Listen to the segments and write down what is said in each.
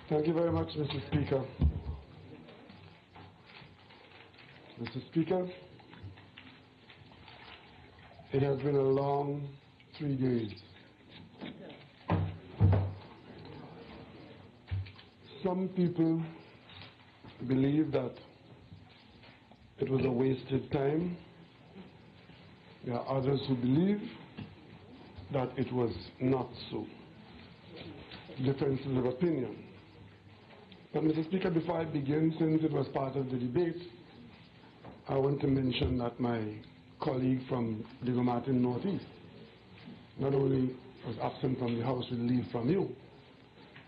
Thank you very much, Mr. Speaker. Mr. Speaker, it has been a long 3 days. Some people believe that it was a wasted time. There are others who believe that it was not so. Differences of opinion. But Mr. Speaker, before I begin, since it was part of the debate, I want to mention that my colleague from Diego Martin Northeast not only was absent from the House with leave from you,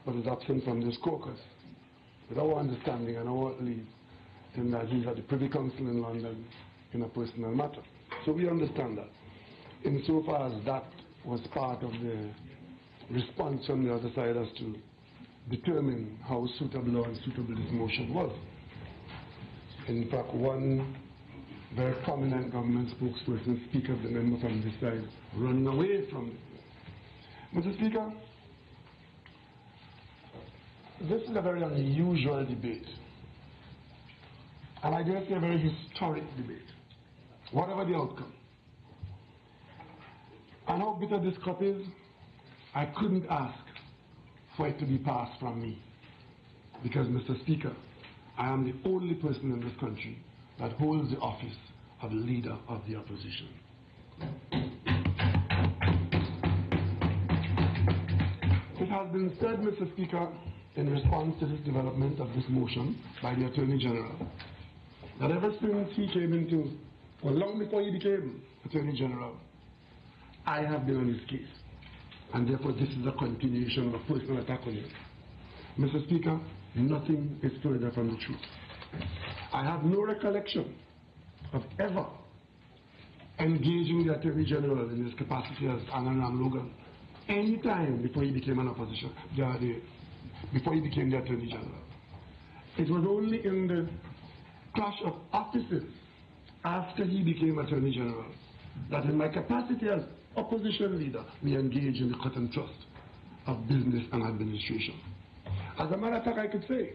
but was absent from this caucus with our understanding and our leave in that he's at the Privy Council in London in a personal matter. So we understand that. Insofar as that was part of the response from the other side as to determine how suitable or unsuitable this motion was. In fact, one very prominent government spokesperson, speaker of the member from this side, running away from it. Mr. Speaker, this is a very unusual debate. And I dare say a very historic debate, whatever the outcome. And how bitter this cup is, I couldn't ask for it to be passed from me. Because, Mr. Speaker, I am the only person in this country that holds the office of leader of the opposition. It has been said, Mr. Speaker, in response to this development of this motion by the Attorney General, that ever since he came into, or long before he became Attorney General, I have been on his case. And therefore this is a continuation of a personal attack on him. Mr. Speaker, nothing is further from the truth. I have no recollection of ever engaging the Attorney General in his capacity as Anand Logan any time before he became an opposition, before he became the Attorney General. It was only in the clash of offices after he became Attorney General that in my capacity as opposition leader, we engage in the cut and thrust of business and administration. As a matter of fact, I could say,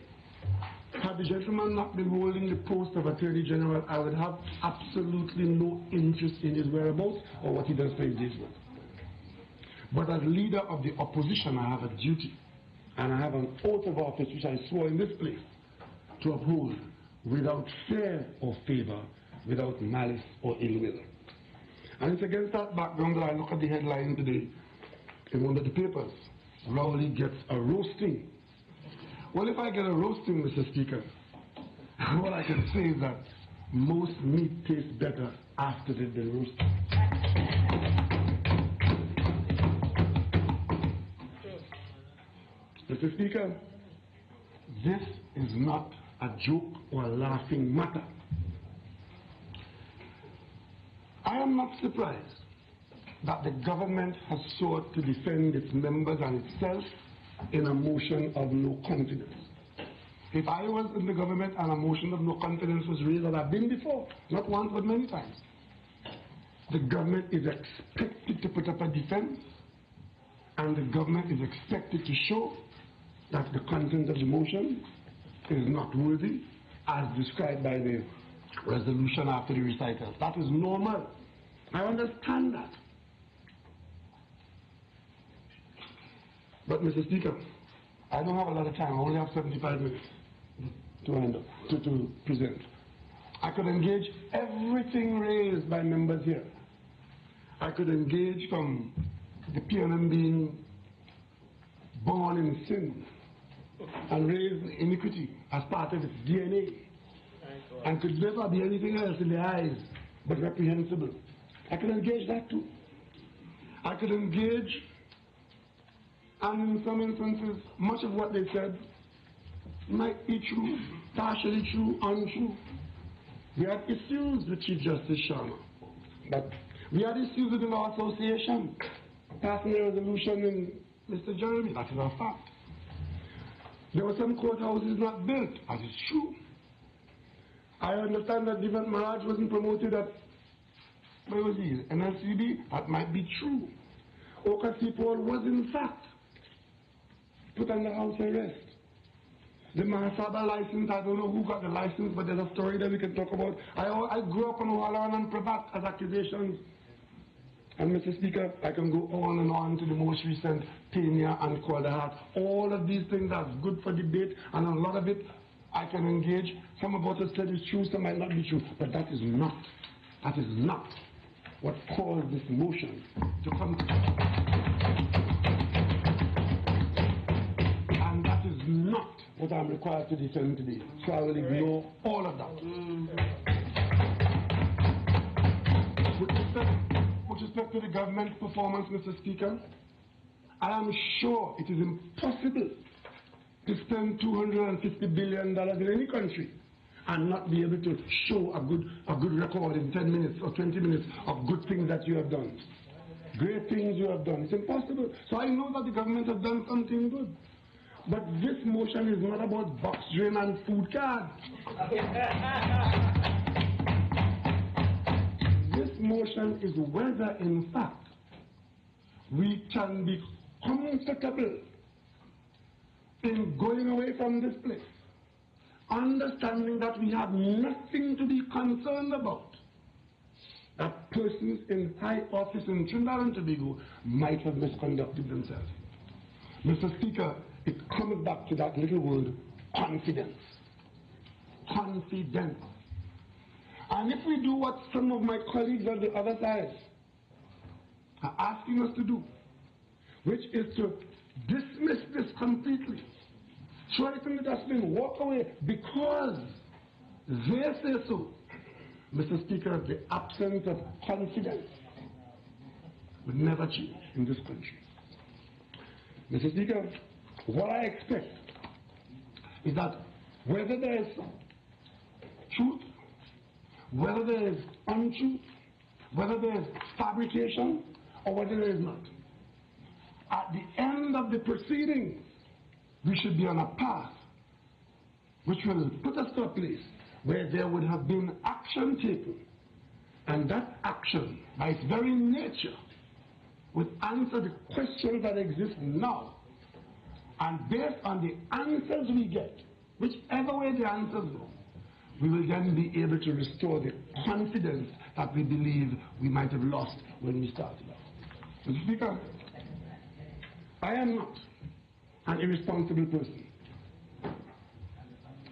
had the gentleman not been holding the post of Attorney General, I would have absolutely no interest in his whereabouts or what he does for his day's work. But as leader of the opposition, I have a duty, and I have an oath of office which I swore in this place to uphold without fear or favor, without malice or ill will. And it's against that background that I look at the headline today in one of the papers. Rowley gets a roasting. Well, if I get a roasting, Mr. Speaker, what I can say is that most meat tastes better after they've been roasted. Mr. Speaker, this is not a joke or a laughing matter. I am not surprised that the government has sought to defend its members and itself in a motion of no confidence. If I was in the government and a motion of no confidence was raised, as I've been before, not once but many times, the government is expected to put up a defense, and the government is expected to show that the content of the motion is not worthy as described by the resolution after the recital. That is normal. I understand that. But Mr. Speaker, I don't have a lot of time. I only have 75 minutes to present. I could engage everything raised by members here. I could engage from the PNM being born in sin and raised in iniquity as part of its DNA, and could never be anything else in the eyes but reprehensible. I could engage that too. I could engage, and in some instances, much of what they said might be true, partially true, untrue. We had issues with Chief Justice Sharma, but we had issues with the Law Association passing a resolution in Mr. Jeremy. That is a fact. There were some courthouses not built, as is true. I understand that Devant Maharaj wasn't promoted at, where was he, NLCB? That might be true. Okasipol was in fact put under house arrest. The Mahasaba license, I don't know who got the license, but there's a story that we can talk about. I grew up on Wallan and Pravat as accusations. And Mr. Speaker, I can go on and on to the most recent Pena and Calderheart. All of these things are good for debate, and a lot of it I can engage. Some of what is said is true, some might not be true, but that is not what caused this motion to come to pass. And that is not what I'm required to defend today. So I will ignore all of that. With respect to the government's performance, Mr. Speaker, I am sure it is impossible to spend $250 billion in any country and not be able to show a good record in 10 minutes or 20 minutes of good things that you have done. Great things you have done. It's impossible. So I know that the government has done something good. But this motion is not about box drain and food cards. This motion is whether, in fact, we can be comfortable in going away from this place, understanding that we have nothing to be concerned about, that persons in high office in Trinidad and Tobago might have misconducted themselves. Mr. Speaker, it comes back to that little word, confidence. Confidence. And if we do what some of my colleagues on the other side are asking us to do, which is to dismiss this completely, throw it in the dustbin, walk away, because they say so, Mr. Speaker, the absence of confidence would never change in this country. Mr. Speaker, what I expect is that whether there is truth, whether there is untruth, whether there is fabrication, or whether there is not, at the end of the proceedings, we should be on a path which will put us to a place where there would have been action taken, and that action, by its very nature, would answer the questions that exist now. And based on the answers we get, whichever way the answers go, we will then be able to restore the confidence that we believe we might have lost when we started out. Mr. Speaker, I am not an irresponsible person.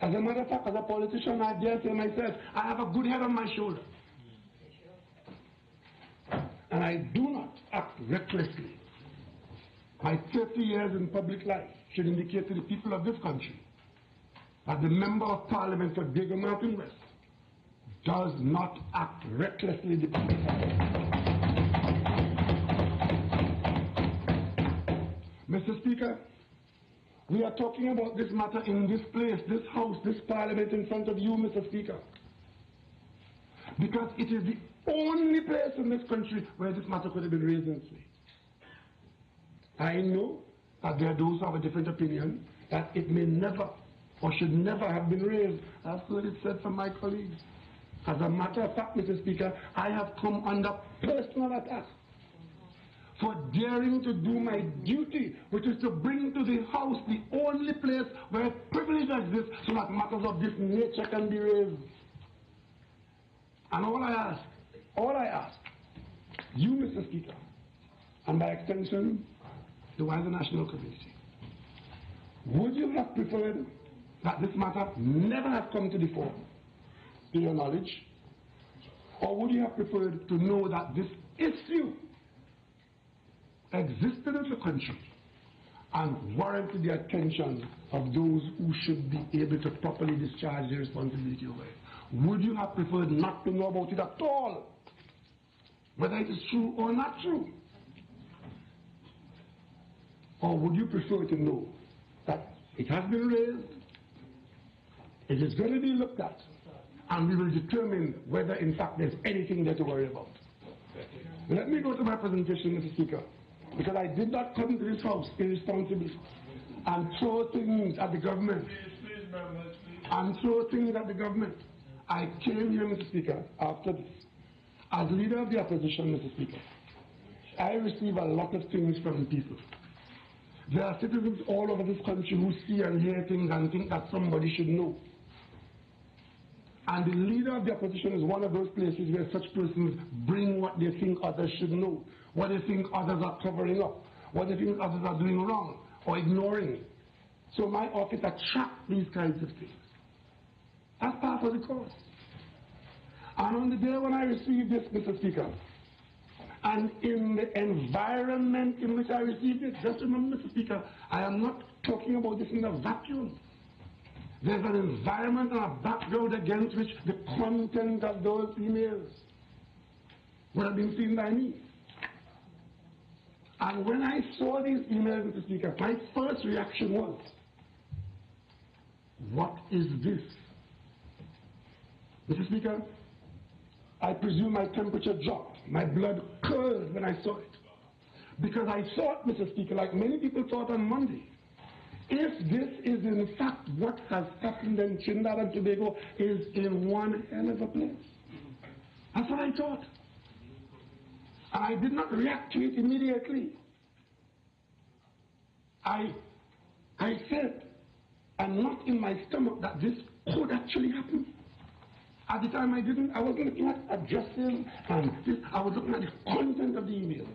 As a matter of fact, as a politician, I dare say myself, I have a good head on my shoulder. And I do not act recklessly. My 30 years in public life should indicate to the people of this country that the Member of Parliament for Diego Martin West does not act recklessly. Mr. Speaker, we are talking about this matter in this place, this House, this Parliament in front of you, Mr. Speaker, because it is the only place in this country where this matter could have been raised in play. I know that there are those who have a different opinion, that it may never or should never have been raised. I've heard it said from my colleagues. As a matter of fact, Mr. Speaker, I have come under personal attack for daring to do my duty, which is to bring to the House the only place where privilege exists so that matters of this nature can be raised. And all I ask, you, Mr. Speaker, and by extension, the wider national community, would you have preferred that this matter never have come to the fore, to your knowledge, or would you have preferred to know that this issue existed in the country and warranted the attention of those who should be able to properly discharge their responsibility over it? Would you have preferred not to know about it at all, whether it is true or not true? Or would you prefer to know that it has been raised, it is going to be looked at, and we will determine whether in fact there's anything there to worry about? Let me go to my presentation, Mr. Speaker, because I did not come to this House irresponsibly and throw things at the government. I came here, Mr. Speaker, after this. As leader of the opposition, Mr. Speaker, I receive a lot of things from people. There are citizens all over this country who see and hear things and think that somebody should know. And the leader of the opposition is one of those places where such persons bring what they think others should know, what they think others are covering up, what they think others are doing wrong or ignoring. So my office attracts these kinds of things. That's part of the course. And on the day when I received this, Mr. Speaker, and in the environment in which I received it, just remember, Mr. Speaker, I am not talking about this in a vacuum. There's an environment and a background against which the content of those emails would have been seen by me. And when I saw these emails, Mr. Speaker, my first reaction was, what is this? Mr. Speaker, I presume my temperature dropped. My blood curdled when I saw it. Because I thought, Mr. Speaker, like many people thought on Monday, if this is in fact what has happened in Trinidad and Tobago is in one hell of a place. That's what I thought. And I did not react to it immediately. I said, and not in my stomach, that this could actually happen. At the time I wasn't looking at addresses and this, I was looking at the content of the email.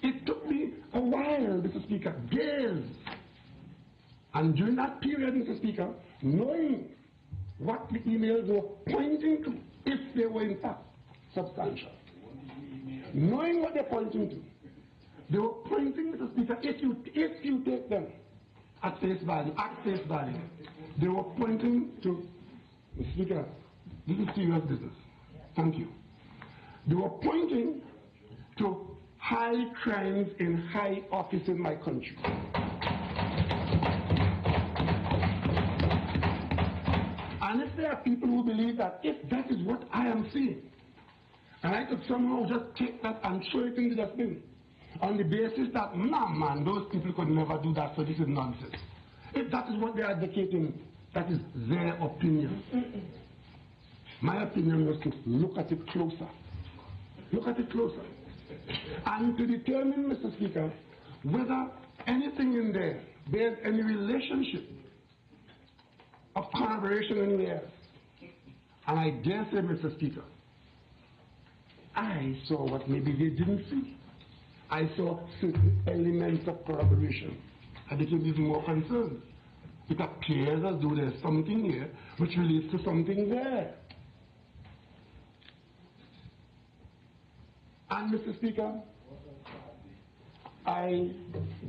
It took me a while, Mr. Speaker, days. And during that period, Mr. Speaker, knowing what the emails were pointing to, if they were in fact substantial, knowing what they're pointing to, they were pointing, Mr. Speaker, if you take them at face value, they were pointing to, Mr. Speaker, this is serious business. Thank you. They were pointing to high crimes in high office in my country. And if there are people who believe that if that is what I am seeing, and I could somehow just take that and throw it in the dustbin, on the basis that, nah man, those people could never do that, so this is nonsense. If that is what they are advocating, that is their opinion. My opinion was to look at it closer. Look at it closer. And to determine, Mr. Speaker, whether anything in there bears any relationship of collaboration anywhere else. And I dare say, Mr. Speaker, I saw what maybe they didn't see. I saw certain elements of collaboration. I became even more concerned. It appears as though there's something here which relates to something there. And Mr. Speaker, I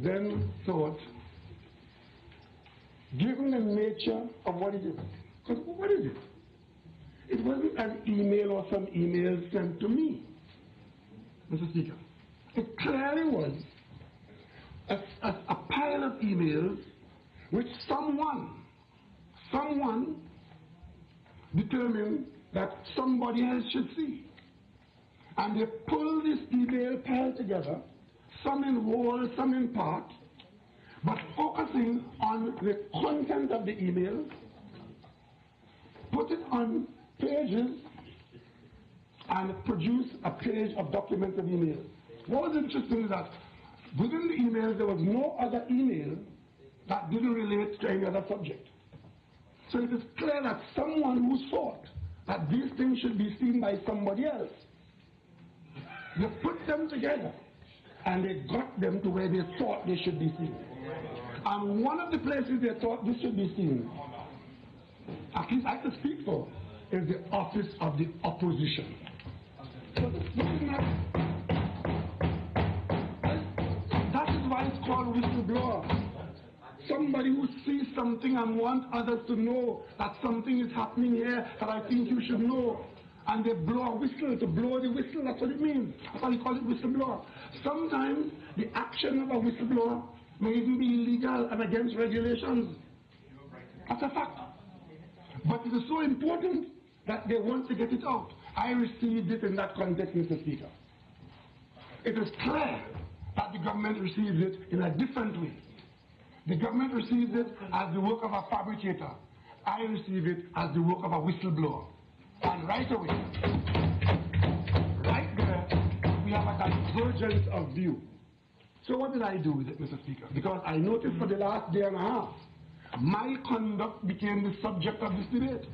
then thought, given the nature of what it is, because what is it? It wasn't an email or some email sent to me, Mr. Speaker. It clearly was a pile of emails which someone determined that somebody else should see. And they pulled this email pile together, some in whole, some in part, but focusing on the content of the email, put it on pages, and produce a page of documented emails. What was interesting is that within the emails there was no other email that didn't relate to any other subject. So it is clear that someone who thought that these things should be seen by somebody else, they put them together and they got them to where they thought they should be seen. And one of the places they thought this should be seen, at least I can speak for, is the office of the opposition. So this is not, that is why it's called whistleblower. Somebody who sees something and wants others to know that something is happening here that I think you should know. And they blow a whistle, to blow the whistle, that's what it means. That's why we call it whistleblower. Sometimes the action of a whistleblower may even be illegal and against regulations. That's a fact. But it is so important that they want to get it out. I received it in that context, Mr. Speaker. It is clear that the government receives it in a different way. The government receives it as the work of a fabricator. I receive it as the work of a whistleblower. And right away, right there, we have a divergence of view. So what did I do with it, Mr. Speaker? Because I noticed for the last day and a half, my conduct became the subject of this debate.